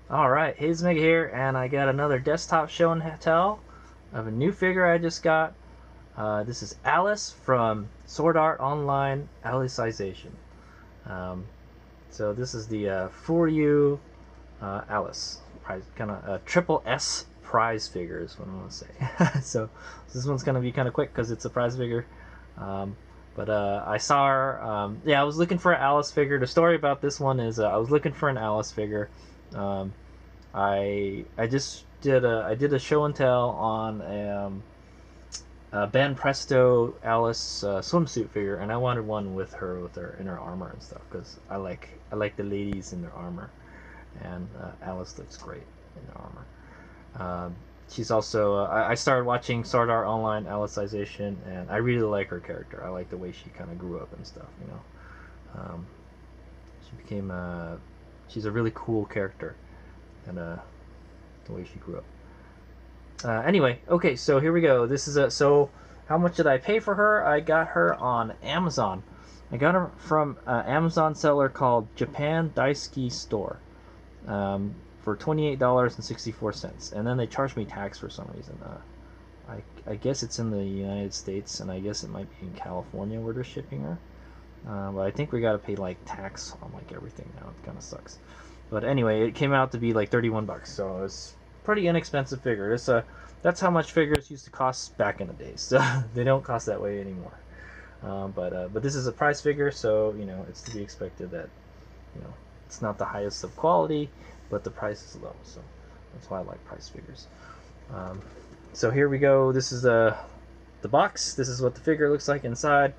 Alright, Hazemega here, and I got another desktop show and tell of a new figure I just got. This is Alice from Sword Art Online Alicization. Um, so this is the Furyu Alice prize, kind of a triple S prize figure is what I want to say. So this one's gonna be kind of quick because it's a prize figure. Um, but I saw her. Yeah, I was looking for an Alice figure. The story about this one is I was looking for an Alice figure. Um, I did a show and tell on Ben Presto Alice swimsuit figure, and I wanted one with her in her armor and stuff because I like the ladies in their armor, and Alice looks great in the armor. She's also I started watching Sword Art Online Alicization, and I really like her character. I like the way she kind of grew up and stuff. She became she's a really cool character, and the way she grew up. Anyway, okay, so here we go. This is so how much did I pay for her? I got her on Amazon. I got her from an Amazon seller called Japan Daisuki Store for $28.64, and then they charged me tax for some reason. I guess it's in the United States, and I guess it might be in California where they're shipping her. But I think we gotta pay like tax on like everything now. It kind of sucks. But anyway, it came out to be like 31 bucks, so it's pretty inexpensive figure. That's how much figures used to cost back in the days. So they don't cost that way anymore. But this is a price figure, so it's to be expected that it's not the highest of quality, but the price is low. So that's why I like price figures. So here we go. This is the box. This is what the figure looks like inside.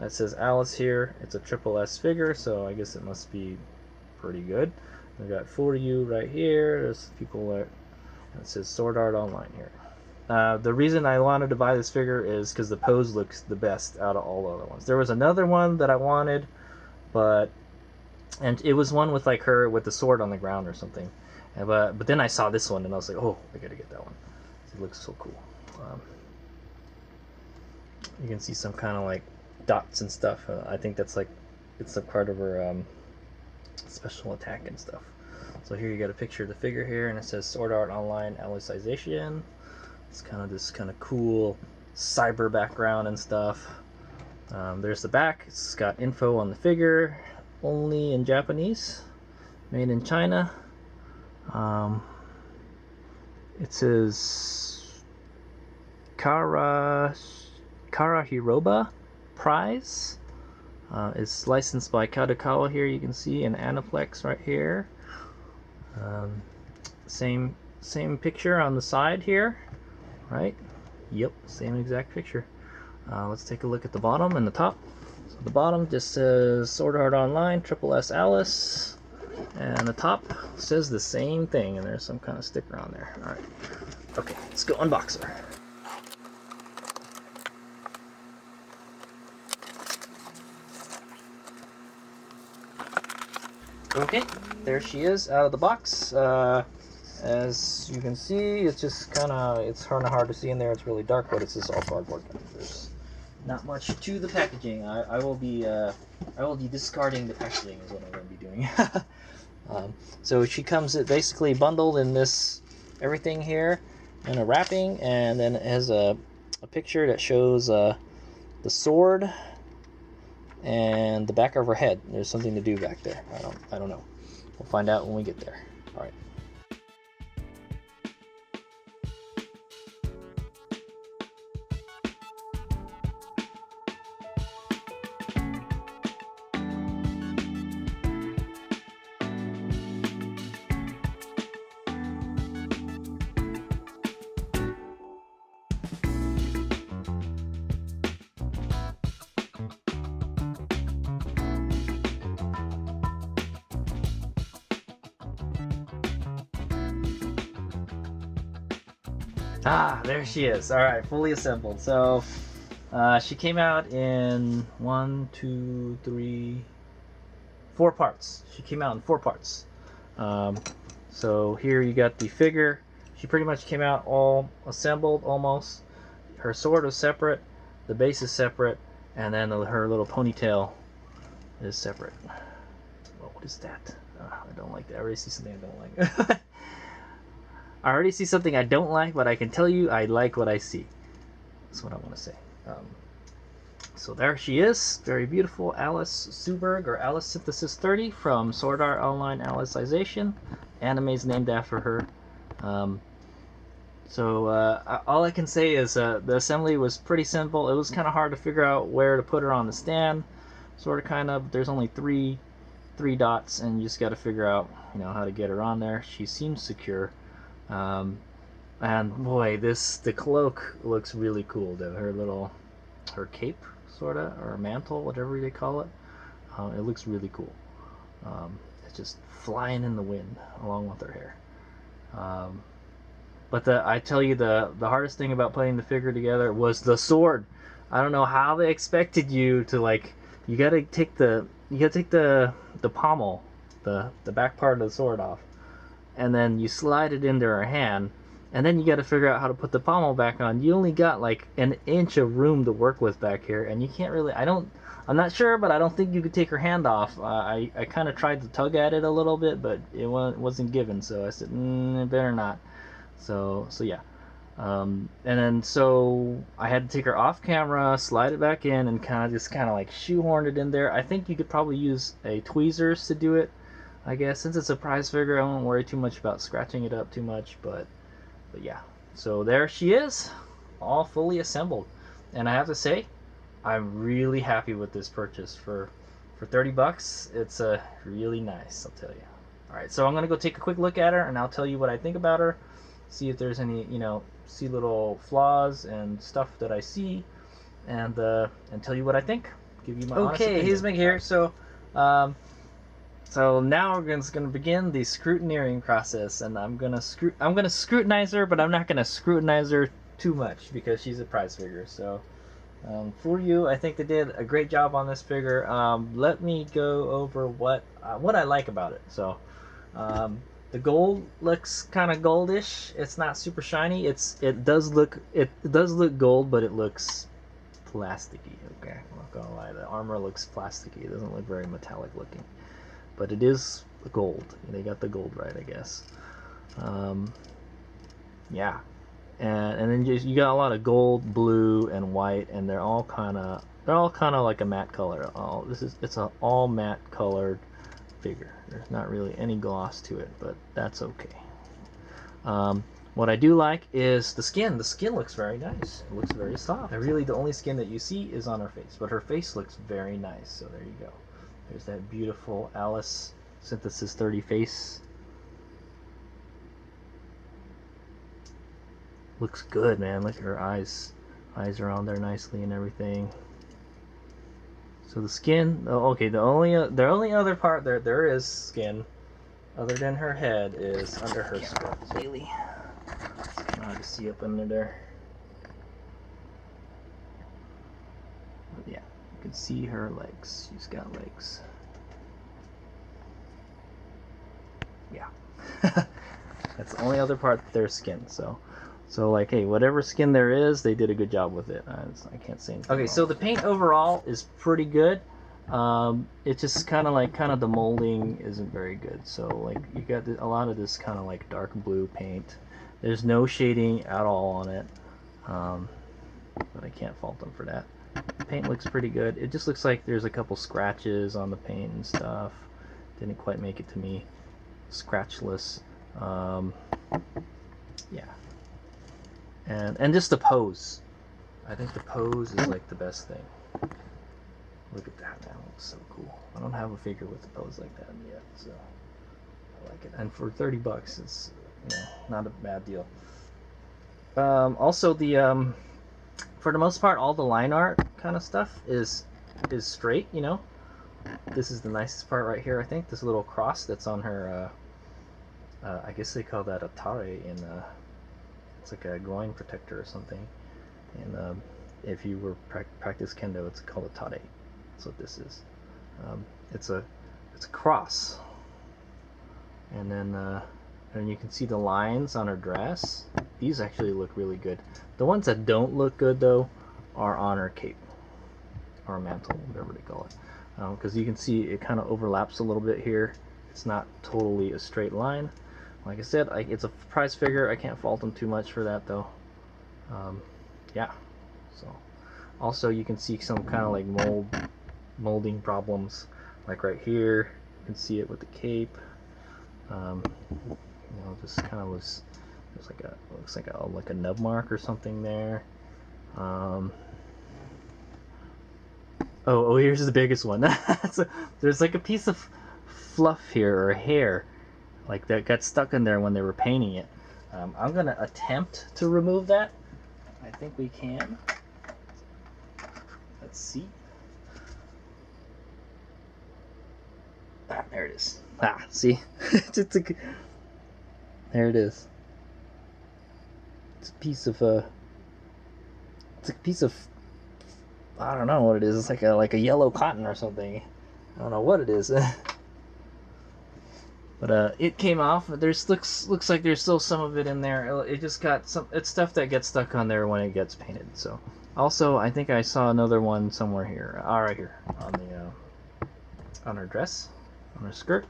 It says Alice here. It's a triple S figure, so I guess it must be pretty good. We got Furyu right here. There's people that it says Sword Art Online here. The reason I wanted to buy this figure is because the pose looks the best out of all the other ones. There was another one that I wanted, and it was one with like her with the sword on the ground or something. But then I saw this one and I was like, oh, I gotta get that one. It looks so cool. You can see some kind of like dots and stuff. I think that's like it's a part of her special attack and stuff. So here you got a picture of the figure here, and it says Sword Art Online Alicization. It's kind of this kind of cool cyber background and stuff. There's the back. It's got info on the figure, only in Japanese, made in China. It says Karahiroba Prize. It's licensed by Kadokawa here, you can see, and Aniplex right here. Same picture on the side here, right? Yep, same exact picture. Let's take a look at the bottom and the top. So the bottom just says Sword Art Online Triple S Alice, and the top says the same thing, and there's some kind of sticker on there. All right, okay, let's go unbox her. Okay, there she is out of the box. As you can see, it's just kind of hard to see in there. It's really dark, but it's just all cardboard. There's not much to the packaging. I will be discarding the packaging is what I'm going to be doing. So she comes basically bundled in this everything here in a wrapping, and then it has a picture that shows the sword and the back of her head. There's something to do back there. I don't know. We'll find out when we get there. All right. Ah, there she is. All right, fully assembled. So she came out in 4 parts. She came out in 4 parts. So here you got the figure. She pretty much came out all assembled almost. Her sword was separate, the base is separate, and then her little ponytail is separate. Well, what is that? I don't like that. I already see something I don't like. I already see something I don't like, but I can tell you I like what I see. That's what I want to say. So there she is, very beautiful Alice Zuberg, or Alice Synthesis 30 from Sword Art Online Alicization. Anime's named after her. All I can say is the assembly was pretty simple. It was kind of hard to figure out where to put her on the stand, sort of, kind of. There's only three dots, and you just got to figure out, how to get her on there. She seems secure. And boy, the cloak looks really cool though. Her cape, sorta, or mantle, whatever they call it. It looks really cool. It's just flying in the wind along with her hair. But I tell you, the hardest thing about putting the figure together was the sword. I don't know how they expected you to, you gotta take the pommel, the back part of the sword off, and then you slide it into her hand, and then you got to figure out how to put the pommel back on. You only got like an inch of room to work with back here, and you can't really. I'm not sure, but I don't think you could take her hand off. I kind of tried to tug at it a little bit, but it wasn't given. So I said, better not. So yeah. And then so I had to take her off camera, slide it back in, and kind of like shoehorn it in there. I think you could probably use a tweezers to do it. I guess since it's a prize figure, I won't worry too much about scratching it up too much, but yeah. So there she is, all fully assembled. And I have to say, I'm really happy with this purchase. For 30 bucks, it's really nice, I'll tell you. Alright, so I'm going to go take a quick look at her, and I'll tell you what I think about her. See if there's any, see little flaws and stuff that I see, and tell you what I think. Give you my honest opinion. Okay, here's Mick here. So now we're going to begin the scrutineering process, and I'm gonna scrutinize her, but I'm not gonna scrutinize her too much because she's a prize figure. So, Furyu, I think they did a great job on this figure. Let me go over what I like about it. So, the gold looks kind of goldish. It's not super shiny. It does look gold, but it looks plasticky. Okay, I'm not gonna lie. The armor looks plasticky. It doesn't look very metallic looking. But it is gold. They got the gold right, I guess. Yeah, and then you got a lot of gold, blue, and white, and they're all kind of like a matte color. It's an all matte colored figure. There's not really any gloss to it, but that's okay. What I do like is the skin. The skin looks very nice. It looks very soft. Really, the only skin that you see is on her face, but her face looks very nice. So there you go. There's that beautiful Alice Synthesis 30 face. Looks good, man. Look at her eyes. Eyes are on there nicely and everything. So the skin. Oh, okay. The only other part there is skin, other than her head, is under her skirt. Really, it's hard to see up under there. But yeah. You can see her legs. She's got legs. Yeah. That's the only other part that there's skin. So like, hey, whatever skin there is, they did a good job with it. I can't say anything. Okay, so the paint overall is pretty good. It's just kind of the molding isn't very good. So like, you got a lot of this kind of like dark blue paint. There's no shading at all on it. But I can't fault them for that. The paint looks pretty good. It just looks like there's a couple scratches on the paint and stuff. Didn't quite make it to me. Scratchless. Yeah. And just the pose. I think the pose is like the best thing. Look at that, man. It looks so cool. I don't have a figure with a pose like that yet, so I like it. And for 30 bucks, it's not a bad deal. Also, the for the most part, all the line art kind of stuff is straight. This is the nicest part right here. I think this little cross that's on her. I guess they call that a tare in. It's like a groin protector or something. And if you were practice kendo, it's called a tare. That's what this is. It's a cross. And then you can see the lines on her dress. These actually look really good. The ones that don't look good though are on her cape or mantle, whatever they call it. Because you can see it kind of overlaps a little bit here. It's not totally a straight line, Like I said, it's a prize figure. I can't fault them too much for that though. Yeah. So also you can see some kind of like molding problems, like right here. You can see it with the cape. You know, just kind of looks like a nub mark or something there. Oh, here's the biggest one. So there's like a piece of fluff here or hair, like that got stuck in there when they were painting it. I'm gonna attempt to remove that. I think we can. Let's see. Ah, there it is. Ah, see? There it is. It's a piece of I don't know what it is. It's like a yellow cotton or something. I don't know what it is. But it came off. There's looks like there's still some of it in there. It just got some. It's stuff that gets stuck on there when it gets painted. So, also I think I saw another one somewhere here. Right here on the on her dress, on her skirt.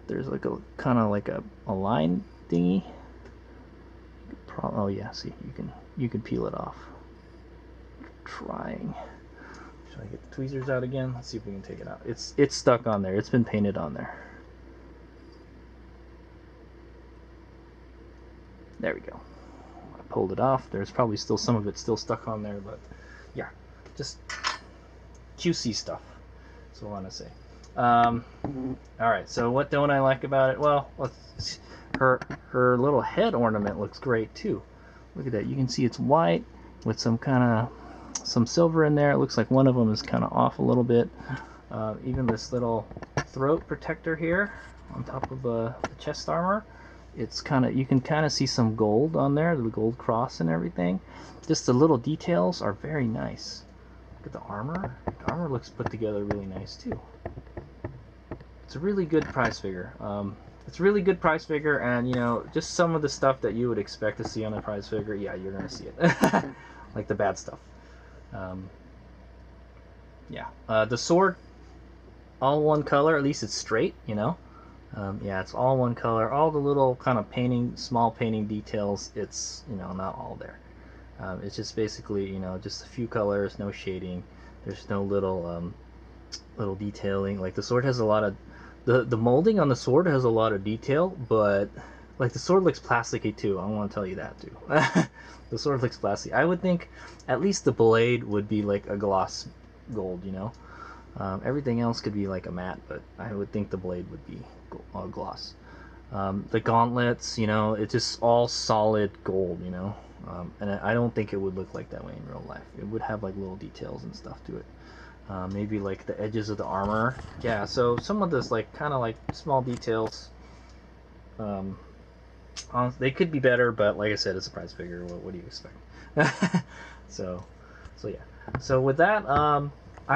There's like a kind of like a line thingy. Oh yeah, see you can peel it off. Trying. Should I get the tweezers out again? Let's see if we can take it out. It's stuck on there. It's been painted on there. There we go. I pulled it off. There's probably still some of it still stuck on there, but yeah, just QC stuff. That's what I want to say. All right. So what don't I like about it? Well, her little head ornament looks great too. Look at that. You can see it's white with some silver in there. It looks like one of them is kind of off a little bit. Even this little throat protector here on top of the chest armor, it's you can kind of see some gold on there, the gold cross and everything. Just the little details are very nice. Look at the armor. The armor looks put together really nice too. It's a really good prize figure. It's a really good prize figure, and you know, just some of the stuff that you would expect to see on a prize figure, yeah, you're gonna see it. Like the bad stuff. Yeah, the sword, all one color. At least it's straight, you know. Yeah, it's all one color. All the little kind of small painting details, it's, you know, not all there. It's just basically, you know, just a few colors, no shading. There's no little detailing. Like the sword has a lot of the molding on the sword has a lot of detail, but like the sword looks plasticky too. I want to tell you that too. The sword looks plastic. I would think at least the blade would be like a gloss gold, you know. Everything else could be like a matte, but I would think the blade would be gloss. The gauntlets, you know, it's just all solid gold, you know. And I don't think it would look like that way in real life. It would have like little details and stuff to it. Maybe like the edges of the armor. Yeah, so some of this like kind of like small details. They could be better, but like I said, it's a prize figure. What do you expect? so yeah. So with that, I'm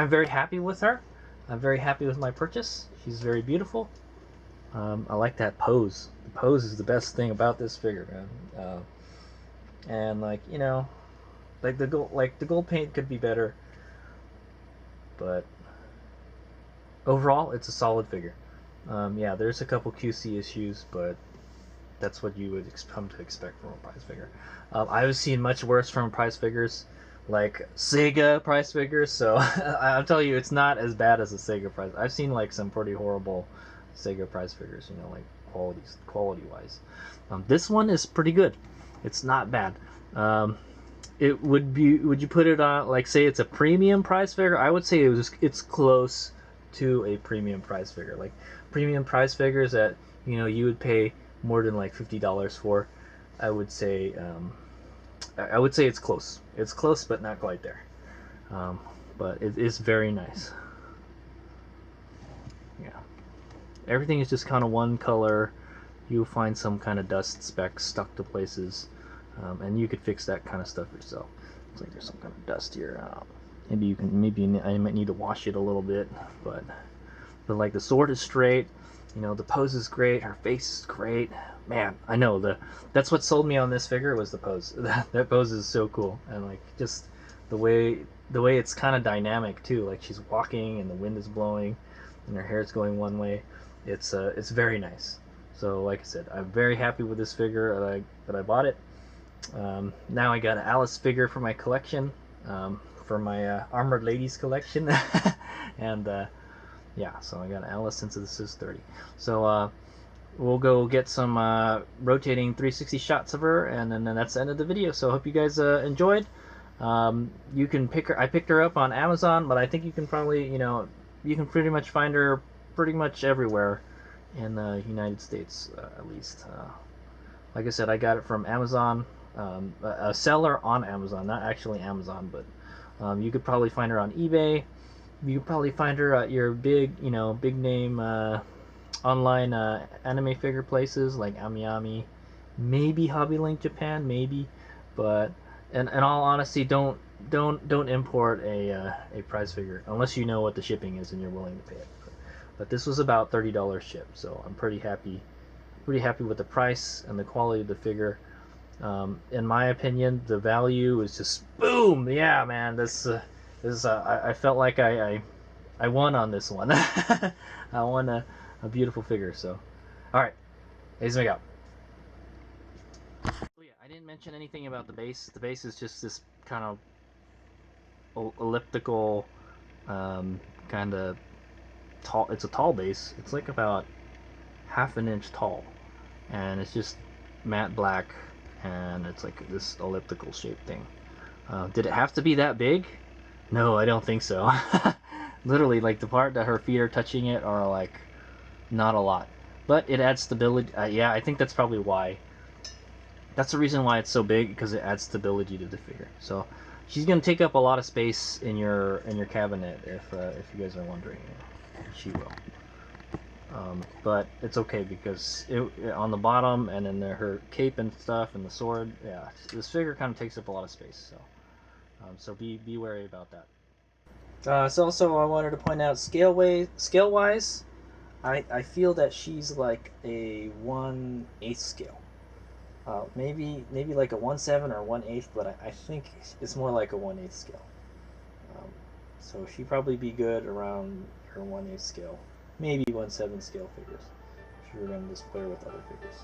very happy with her. I'm very happy with my purchase. She's very beautiful. I like that pose. The pose is the best thing about this figure, man. And like, you know, like the gold paint could be better, but overall, it's a solid figure. Yeah, there's a couple QC issues, but that's what you would come to expect from a prize figure. I've seen much worse from prize figures, like Sega prize figures. So I'll tell you, it's not as bad as a Sega prize. I've seen like some pretty horrible Sega prize figures, you know, like quality wise. This one is pretty good. It's not bad. It would be. Would you put it on, like, say it's a premium prize figure? I would say it's close to a premium prize figure. Like premium prize figures that, you know, you would pay more than like $50 for. I would say it's close. It's close, but not quite there. But it is very nice. Yeah, everything is just kind of one color. You'll find some kind of dust specks stuck to places, and you could fix that kind of stuff yourself. Looks like there's some kind of dust here. Maybe I might need to wash it a little bit, but like the sword is straight. You know, the pose is great. Her face is great. Man, I know that's what sold me on this figure was the pose. That pose is so cool, and like just the way it's kind of dynamic too. Like she's walking and the wind is blowing, and her hair's going one way. It's very nice. So like I said, I'm very happy with this figure that I bought it. Now I got an Alice figure for my collection, for my Armored Ladies collection. And yeah, so I got an Alice since this is 30. So we'll go get some rotating 360 shots of her, and then that's the end of the video. So I hope you guys enjoyed. You can pick her. I picked her up on Amazon, but I think you can probably, you can pretty much find her pretty much everywhere in the United States, at least. Like I said, I got it from Amazon, a seller on Amazon, not actually Amazon, but you could probably find her on eBay. You could probably find her at your big name online anime figure places like AmiAmi, maybe Hobby Link Japan, maybe, but in all honesty, don't import a prize figure unless you know what the shipping is and you're willing to pay it. But this was about $30 shipped, so I'm pretty happy with the price and the quality of the figure. In my opinion, the value is just boom. Yeah, man, I felt like I won on this one. I won a beautiful figure. So, all right, here's my go. Oh yeah, I didn't mention anything about the base. The base is just this kind of elliptical, kind of tall. It's a tall base. It's like about half an inch tall, and it's just matte black, and it's like this elliptical shaped thing. Did it have to be that big? No, I don't think so. Literally, like the part that her feet are touching it are like not a lot, but it adds stability. Yeah, I think that's probably why. That's the reason why it's so big, because it adds stability to the figure. So she's gonna take up a lot of space in your cabinet if you guys are wondering. She will. But it's okay because on the bottom and then her cape and stuff and the sword, yeah, this figure kind of takes up a lot of space. So be wary about that. So also I wanted to point out scale wise, I feel that she's like a 1/8 scale. Maybe like a 1/7 or 1/8, but I think it's more like a 1/8 scale. So she'd probably be good around her 1/8 scale, maybe 1/7 scale figures. If you were going to just play with other figures.